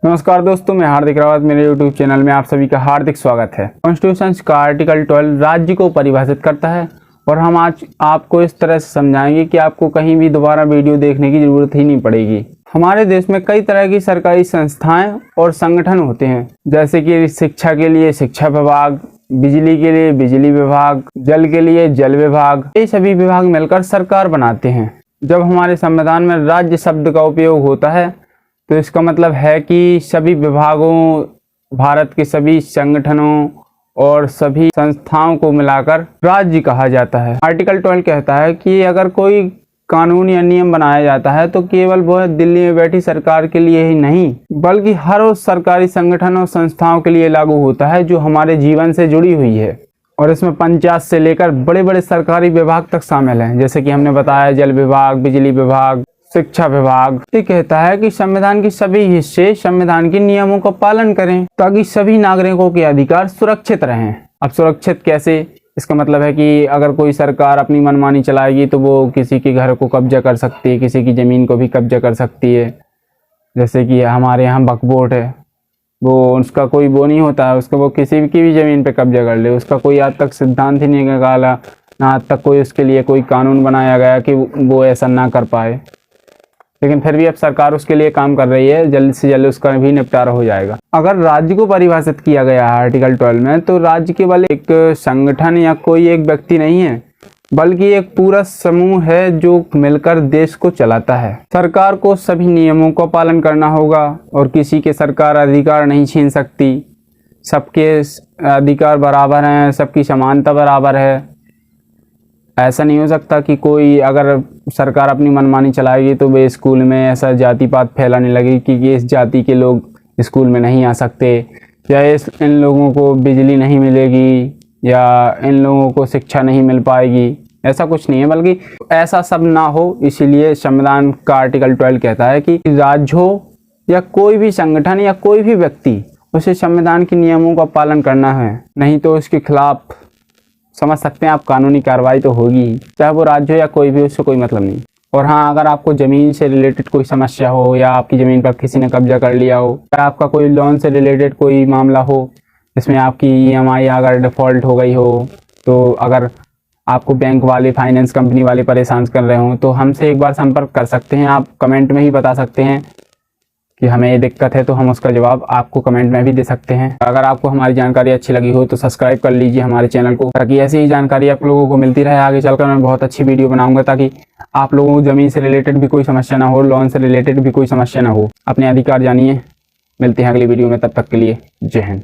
नमस्कार दोस्तों, मैं हार्दिक रावत। मेरे यूट्यूब चैनल में आप सभी का हार्दिक स्वागत है। कॉन्स्टिट्यूशन का आर्टिकल 12 राज्य को परिभाषित करता है और हम आज आपको इस तरह से समझाएंगे कि आपको कहीं भी दोबारा वीडियो देखने की जरूरत ही नहीं पड़ेगी। हमारे देश में कई तरह की सरकारी संस्थाएं और संगठन होते हैं, जैसे कि शिक्षा के लिए शिक्षा विभाग, बिजली के लिए बिजली विभाग, जल के लिए जल विभाग। ये सभी विभाग मिलकर सरकार बनाते हैं। जब हमारे संविधान में राज्य शब्द का उपयोग होता है तो इसका मतलब है कि सभी विभागों, भारत के सभी संगठनों और सभी संस्थाओं को मिलाकर राज्य कहा जाता है। आर्टिकल 12 कहता है कि अगर कोई कानून या नियम बनाया जाता है तो केवल वह दिल्ली में बैठी सरकार के लिए ही नहीं बल्कि हर उस सरकारी संगठन और संस्थाओं के लिए लागू होता है जो हमारे जीवन से जुड़ी हुई है। और इसमें पंचायत से लेकर बड़े बड़े सरकारी विभाग तक शामिल हैं, जैसे कि हमने बताया जल विभाग, बिजली विभाग, शिक्षा विभाग। ये कहता है कि संविधान के सभी हिस्से संविधान के नियमों का पालन करें ताकि सभी नागरिकों के अधिकार सुरक्षित रहें। अब सुरक्षित कैसे? इसका मतलब है कि अगर कोई सरकार अपनी मनमानी चलाएगी तो वो किसी के घर को कब्जा कर सकती है, किसी की ज़मीन को भी कब्जा कर सकती है। जैसे कि हमारे यहाँ वक्फ बोर्ड है, वो उसका कोई वो नहीं होता है, उसका वो किसी की भी ज़मीन पे कब्जा कर ले। उसका कोई आज तक सिद्धांत ही नहीं निकाला, ना आज तक कोई उसके लिए कोई कानून बनाया गया कि वो ऐसा ना कर पाए। लेकिन फिर भी अब सरकार उसके लिए काम कर रही है, जल्द से जल्द उसका भी निपटारा हो जाएगा। अगर राज्य को परिभाषित किया गया है आर्टिकल 12 में, तो राज्य केवल एक संगठन या कोई एक व्यक्ति नहीं है बल्कि एक पूरा समूह है जो मिलकर देश को चलाता है। सरकार को सभी नियमों का पालन करना होगा और किसी के सरकार अधिकार नहीं छीन सकती। सबके अधिकार बराबर हैं, सबकी समानता बराबर है। ऐसा नहीं हो सकता कि कोई अगर सरकार अपनी मनमानी चलाएगी तो वे स्कूल में ऐसा जाति पात फैलाने लगे कि इस जाति के लोग स्कूल में नहीं आ सकते, या इन लोगों को बिजली नहीं मिलेगी, या इन लोगों को शिक्षा नहीं मिल पाएगी। ऐसा कुछ नहीं है, बल्कि ऐसा सब ना हो, इसीलिए संविधान का आर्टिकल 12 कहता है कि राज्य हो या कोई भी संगठन या कोई भी व्यक्ति, उसे संविधान के नियमों का पालन करना है, नहीं तो उसके खिलाफ समझ सकते हैं आप कानूनी कार्रवाई तो होगी ही, चाहे वो राज्य हो या कोई भी, उससे कोई मतलब नहीं। और हाँ, अगर आपको ज़मीन से रिलेटेड कोई समस्या हो, या आपकी ज़मीन पर किसी ने कब्जा कर लिया हो, या आपका कोई लोन से रिलेटेड कोई मामला हो जिसमें आपकी EMI अगर डिफ़ॉल्ट हो गई हो, तो अगर आपको बैंक वाले, फाइनेंस कंपनी वाले परेशान कर रहे हो, तो हमसे एक बार संपर्क कर सकते हैं। आप कमेंट में ही बता सकते हैं कि हमें ये दिक्कत है, तो हम उसका जवाब आपको कमेंट में भी दे सकते हैं। अगर आपको हमारी जानकारी अच्छी लगी हो तो सब्सक्राइब कर लीजिए हमारे चैनल को, ताकि ऐसी ही जानकारी आप लोगों को मिलती रहे। आगे चलकर मैं बहुत अच्छी वीडियो बनाऊंगा ताकि आप लोगों को ज़मीन से रिलेटेड भी कोई समस्या ना हो, लोन से रिलेटेड भी कोई समस्या ना हो। अपने अधिकार जानिए। मिलते हैं अगली वीडियो में, तब तक के लिए जय हिंद।